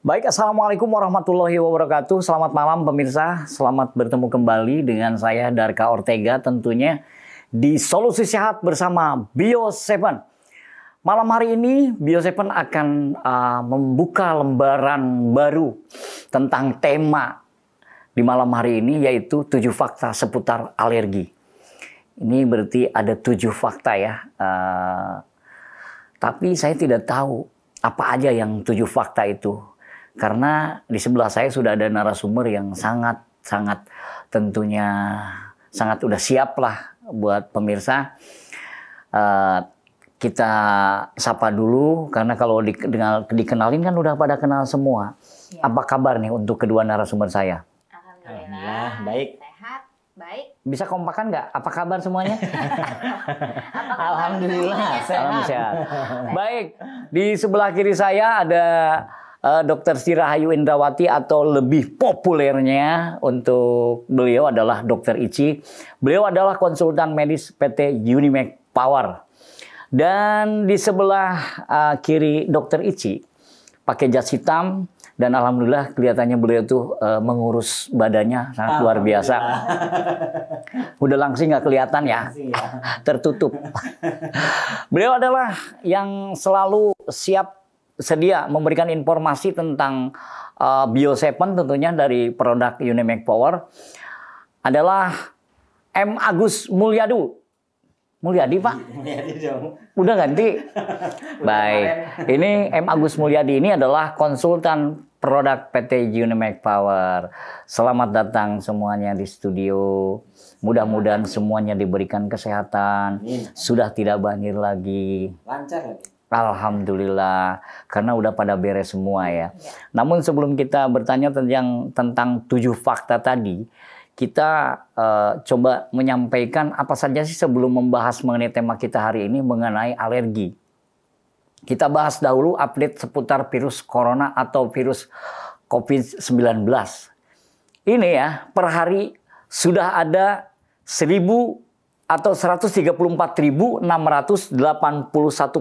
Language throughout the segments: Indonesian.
Baik, Assalamualaikum warahmatullahi wabarakatuh. Selamat malam pemirsa, selamat bertemu kembali dengan saya Darka Ortega tentunya di Solusi Sehat bersama Bio7. Malam hari ini Bio7 akan membuka lembaran baru tentang tema di malam hari ini, yaitu 7 fakta seputar alergi. Ini berarti ada 7 fakta ya, tapi saya tidak tahu apa aja yang 7 fakta itu. Karena di sebelah saya sudah ada narasumber yang sangat tentunya sangat udah siap lah buat pemirsa. Kita sapa dulu, karena kalau dikenalin kan udah pada kenal semua. Ya. Apa kabar nih untuk kedua narasumber saya? Alhamdulillah, baik. Sehat, baik. Bisa kompakan nggak? Apa kabar semuanya? Alhamdulillah, sehat. Baik, di sebelah kiri saya ada Dr. Sri Rahayu Indrawati, atau lebih populernya untuk beliau adalah Dr. Ici. Beliau adalah konsultan medis PT Unimax Power. Dan di sebelah kiri Dr. Ici pakai jas hitam, dan alhamdulillah kelihatannya beliau tuh mengurus badannya sangat luar biasa. Udah langsing nggak kelihatan ya, tertutup. Beliau adalah yang selalu sedia memberikan informasi tentang Bio7 tentunya dari produk Unimax Power, adalah M. Agus Mulyadi, Pak? Mulyadi dong. Udah ganti? Baik. Ini M. Agus Mulyadi ini adalah konsultan produk PT Unimax Power. Selamat datang semuanya di studio. Mudah-mudahan semuanya diberikan kesehatan. Sudah tidak banjir lagi. Lancar lagi. Alhamdulillah, karena udah pada beres semua ya. Namun sebelum kita bertanya tentang 7 fakta tadi, kita coba menyampaikan apa saja sih sebelum membahas mengenai tema kita hari ini mengenai alergi. Kita bahas dahulu update seputar virus corona atau virus COVID-19. Ini ya, per hari sudah ada 134.681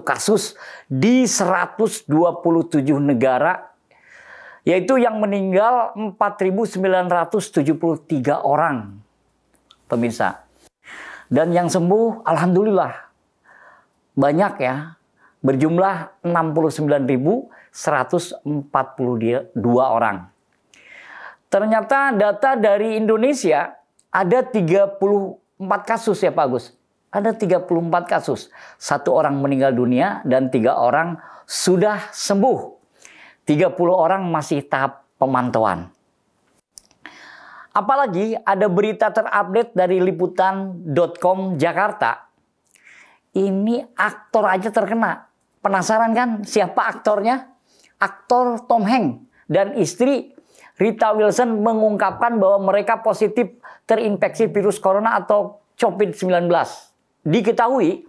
kasus di 127 negara, yaitu yang meninggal 4.973 orang, pemirsa. Dan yang sembuh alhamdulillah banyak ya, berjumlah 69.142 orang. Ternyata data dari Indonesia ada 34 kasus ya Pak Agus. Ada 34 kasus. 1 orang meninggal dunia dan 3 orang sudah sembuh. 30 orang masih tahap pemantauan. Apalagi ada berita terupdate dari liputan.com Jakarta. Ini aktor aja terkena. Penasaran kan siapa aktornya? Aktor Tom Hanks dan istri Rita Wilson mengungkapkan bahwa mereka positif terinfeksi virus corona atau COVID-19. Diketahui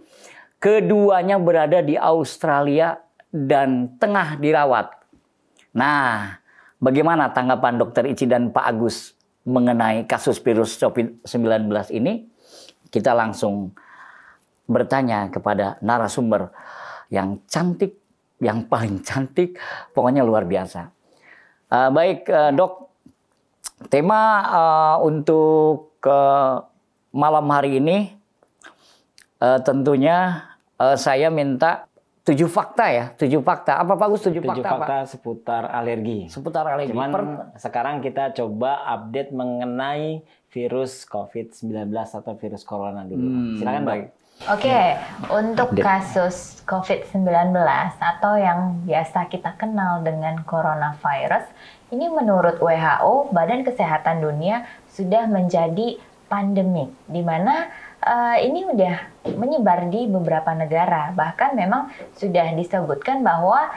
keduanya berada di Australia dan tengah dirawat. Nah, bagaimana tanggapan Dr. Ici dan Pak Agus mengenai kasus virus COVID-19 ini? Kita langsung bertanya kepada narasumber yang cantik, yang paling cantik, pokoknya luar biasa. Baik Dok, tema untuk malam hari ini tentunya saya minta 7 fakta ya, 7 fakta. Apa Pak Gus 7 fakta? 7 fakta seputar alergi. Seputar alergi. Cuman sekarang kita coba update mengenai virus COVID-19 atau virus corona dulu. Silakan Baik. Oke, untuk kasus COVID-19 atau yang biasa kita kenal dengan coronavirus, ini menurut WHO, Badan Kesehatan Dunia, sudah menjadi pandemik, di mana ini udah menyebar di beberapa negara. Bahkan memang sudah disebutkan bahwa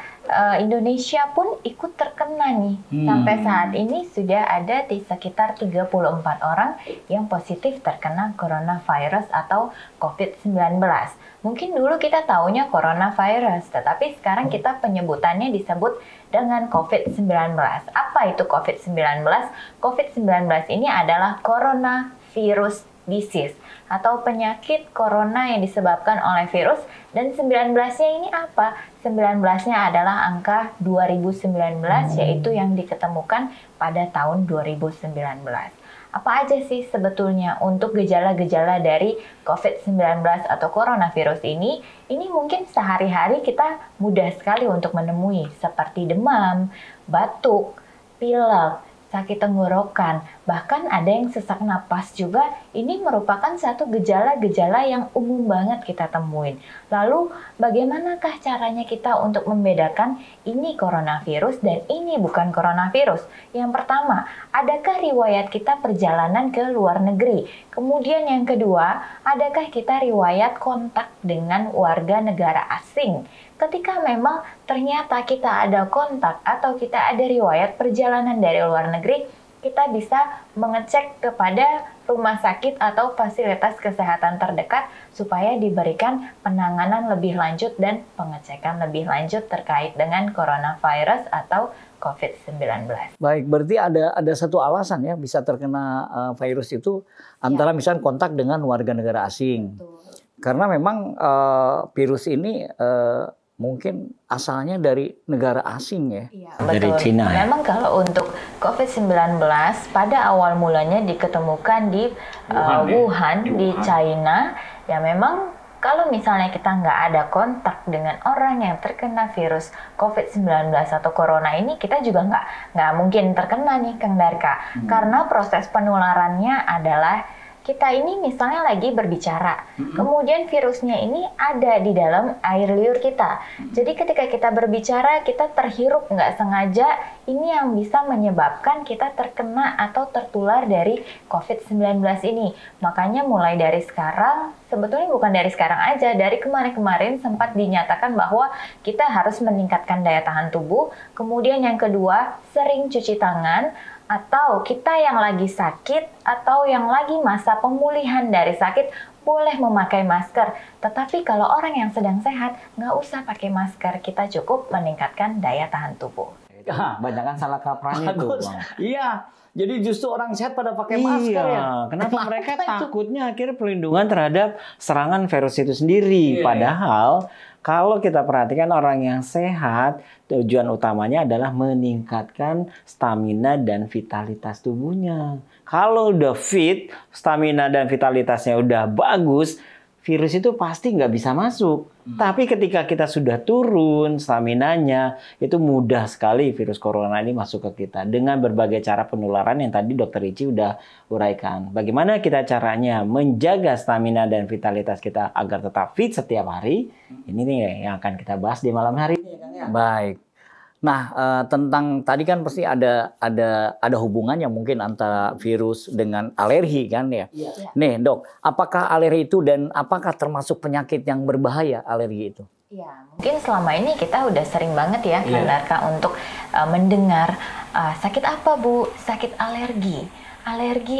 Indonesia pun ikut terkena nih. Sampai saat ini sudah ada di sekitar 34 orang yang positif terkena coronavirus atau COVID-19. Mungkin dulu kita taunya coronavirus, tetapi sekarang kita penyebutannya disebut dengan COVID-19. Apa itu COVID-19? COVID-19 ini adalah coronavirus disease atau penyakit corona yang disebabkan oleh virus. Dan 19-nya ini apa? 19-nya adalah angka 2019, yaitu yang diketemukan pada tahun 2019. Apa aja sih sebetulnya untuk gejala-gejala dari COVID-19 atau coronavirus ini? Ini mungkin sehari-hari kita mudah sekali untuk menemui, seperti demam, batuk, pilek, sakit tenggorokan, bahkan ada yang sesak napas juga. Ini merupakan satu gejala-gejala yang umum banget kita temuin. Lalu bagaimanakah caranya kita untuk membedakan ini coronavirus dan ini bukan coronavirus? Yang pertama, adakah riwayat kita perjalanan ke luar negeri? Kemudian yang kedua, adakah kita riwayat kontak dengan warga negara asing? Ketika memang ternyata kita ada kontak atau kita ada riwayat perjalanan dari luar negeri, kita bisa mengecek kepada rumah sakit atau fasilitas kesehatan terdekat supaya diberikan penanganan lebih lanjut dan pengecekan lebih lanjut terkait dengan coronavirus atau COVID-19. Baik, berarti ada satu alasan ya bisa terkena virus itu antara misalnya kontak dengan warga negara asing. Betul. Karena memang virus ini mungkin asalnya dari negara asing ya. Iya, Dari betul. Cina ya? Memang kalau untuk COVID-19 pada awal mulanya diketemukan di Wuhan, di China. Ya memang kalau misalnya kita nggak ada kontak dengan orang yang terkena virus COVID-19 atau corona ini, kita juga nggak mungkin terkena nih, Kang Darka. Karena proses penularannya adalah kita ini misalnya lagi berbicara, kemudian virusnya ini ada di dalam air liur kita. Jadi ketika kita berbicara, kita terhirup nggak sengaja, ini yang bisa menyebabkan kita terkena atau tertular dari COVID-19 ini. Makanya mulai dari sekarang, sebetulnya bukan dari sekarang aja, dari kemarin-kemarin sempat dinyatakan bahwa kita harus meningkatkan daya tahan tubuh. Kemudian yang kedua, sering cuci tangan, atau kita yang lagi sakit atau yang lagi masa pemulihan dari sakit boleh memakai masker. Tetapi kalau orang yang sedang sehat nggak usah pakai masker, kita cukup meningkatkan daya tahan tubuh. Banyak kan salah kaprahnya itu, Bagus. Bang. Iya, jadi justru orang sehat pada pakai masker ya. Kenapa mereka itu? takutnya akhirnya perlindungan terhadap serangan virus itu sendiri? Iya, Padahal kalau kita perhatikan orang yang sehat, tujuan utamanya adalah meningkatkan stamina dan vitalitas tubuhnya. Kalau udah fit, stamina dan vitalitasnya udah bagus, virus itu pasti nggak bisa masuk. Tapi ketika kita sudah turun staminanya, itu mudah sekali virus corona ini masuk ke kita. Dengan berbagai cara penularan yang tadi Dr. Ici udah uraikan. Bagaimana kita caranya menjaga stamina dan vitalitas kita agar tetap fit setiap hari? Ini nih yang akan kita bahas di malam hari ini. Baik. Nah, tentang tadi kan pasti ada hubungannya mungkin antara virus dengan alergi kan ya. Iya. Nih, Dok, apakah alergi itu dan apakah termasuk penyakit yang berbahaya alergi itu? Ya, mungkin selama ini kita udah sering banget ya, Kang Darka, untuk mendengar sakit apa Bu? Sakit alergi.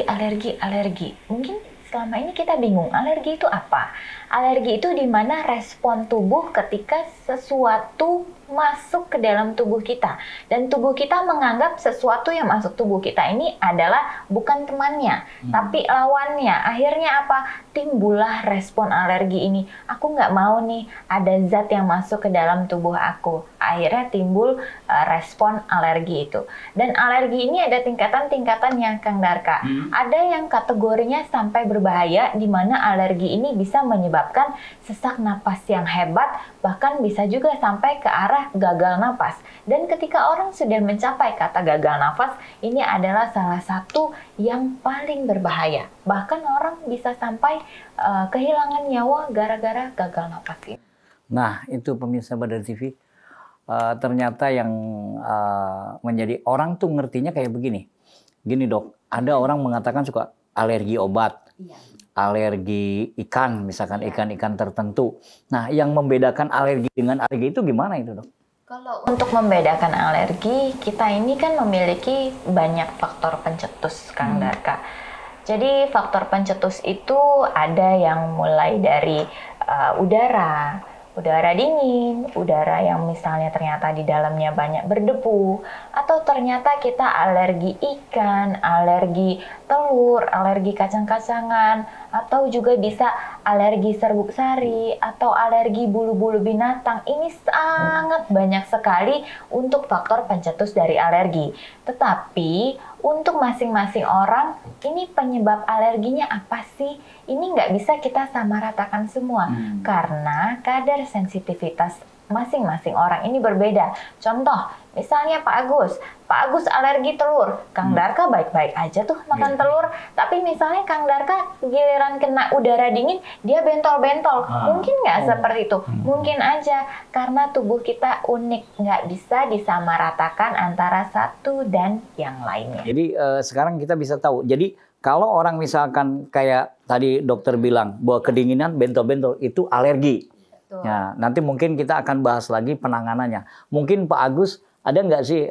Alergi. Mungkin selama ini kita bingung, alergi itu apa? Alergi itu di mana respon tubuh ketika sesuatu masuk ke dalam tubuh kita. Dan tubuh kita menganggap sesuatu yang masuk tubuh kita ini adalah bukan temannya, tapi lawannya. Akhirnya apa? Timbullah respon alergi ini. Aku nggak mau nih ada zat yang masuk ke dalam tubuh aku. Akhirnya timbul respon alergi itu. Dan alergi ini ada tingkatan-tingkatannya, Kang Darka. Ada yang kategorinya sampai berbahaya, di mana alergi ini bisa menyebabkan sesak napas yang hebat, bahkan bisa juga sampai ke arah gagal napas. Dan ketika orang sudah mencapai kata gagal nafas, ini adalah salah satu yang paling berbahaya. Bahkan orang bisa sampai kehilangan nyawa gara-gara gagal napas ini. Nah, itu pemirsa Badar TV. Ternyata yang menjadi orang tuh ngertinya kayak begini. Gini Dok, ada orang mengatakan suka alergi obat. Iya. Alergi ikan, misalkan ikan-ikan tertentu. Nah, yang membedakan alergi dengan alergi itu gimana itu, Dok? Kalau untuk membedakan alergi, kita ini kan memiliki banyak faktor pencetus, Kang Darka. Jadi faktor pencetus itu ada yang mulai dari udara, udara dingin, udara yang misalnya ternyata di dalamnya banyak berdebu, atau ternyata kita alergi ikan, alergi telur, alergi kacang-kacangan, atau juga bisa alergi serbuk sari, atau alergi bulu-bulu binatang. Ini sangat banyak sekali untuk faktor pencetus dari alergi. Tetapi untuk masing-masing orang, ini penyebab alerginya apa sih? Ini nggak bisa kita samaratakan semua, karena kadar sensitivitas masing-masing orang ini berbeda. Contoh, misalnya Pak Agus alergi telur, Kang Darka baik-baik aja tuh makan telur, tapi misalnya Kang Darka giliran kena udara dingin, dia bentol-bentol. Mungkin nggak seperti itu? Mungkin aja, karena tubuh kita unik, nggak bisa disamaratakan antara satu dan yang lainnya. Jadi sekarang kita bisa tahu. Jadi kalau orang misalkan kayak tadi dokter bilang bahwa kedinginan bentol-bentol itu alergi. Ya, nanti mungkin kita akan bahas lagi penanganannya. Mungkin Pak Agus ada nggak sih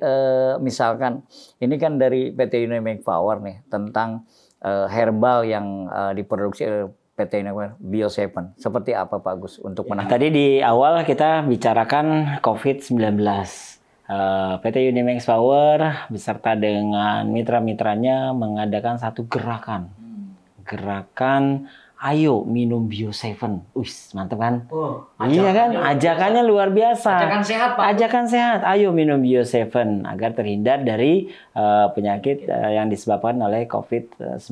misalkan ini kan dari PT Unimake Power nih tentang herbal yang diproduksi PT Unimake Bio7. Seperti apa Pak Agus untuk menangani? Tadi di awal kita bicarakan COVID-19. PT Unimake Power beserta dengan mitra-mitranya mengadakan satu gerakan. Gerakan ayo minum Bio7. Wis, mantap kan? Iya kan? Ajakannya luar biasa. Ajakan sehat, Pak. Ajakan sehat. Ayo minum Bio7 agar terhindar dari penyakit yang disebabkan oleh COVID-19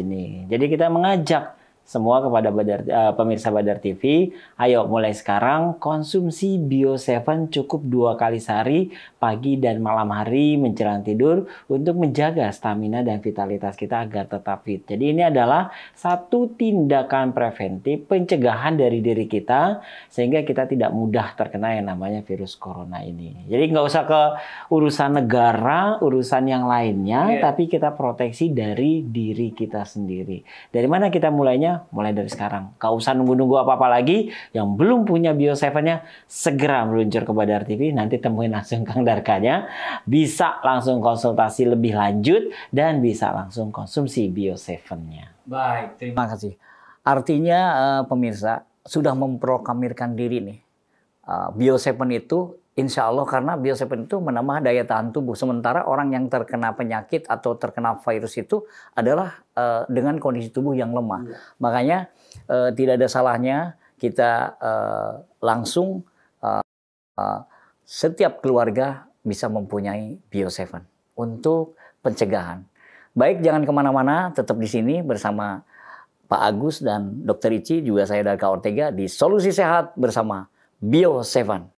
ini. Jadi kita mengajak semua kepada pemirsa Badar TV, ayo mulai sekarang konsumsi Bio7 cukup 2 kali sehari, pagi dan malam hari menjelang tidur untuk menjaga stamina dan vitalitas kita agar tetap fit. Jadi ini adalah satu tindakan preventif pencegahan dari diri kita sehingga kita tidak mudah terkena yang namanya virus corona ini. Jadi nggak usah ke urusan negara, urusan yang lainnya, tapi kita proteksi dari diri kita sendiri. Dari mana kita mulainya? Mulai dari sekarang. Gak usah nunggu-nunggu apa-apa lagi. Yang belum punya Bio7-nya segera meluncur ke Badar TV. Nanti temuin langsung Kang Darkanya. Bisa langsung konsultasi lebih lanjut dan bisa langsung konsumsi Bio7-nya. Baik, terima kasih. Artinya pemirsa sudah memproklamirkan diri nih. Bio7 itu insya Allah karena Bio7 itu menambah daya tahan tubuh. Sementara orang yang terkena penyakit atau terkena virus itu adalah dengan kondisi tubuh yang lemah. Makanya tidak ada salahnya kita langsung setiap keluarga bisa mempunyai Bio7 untuk pencegahan. Baik, jangan kemana-mana, tetap di sini bersama Pak Agus dan Dr. Ici, juga saya Darka Ortega di Solusi Sehat bersama Bio7.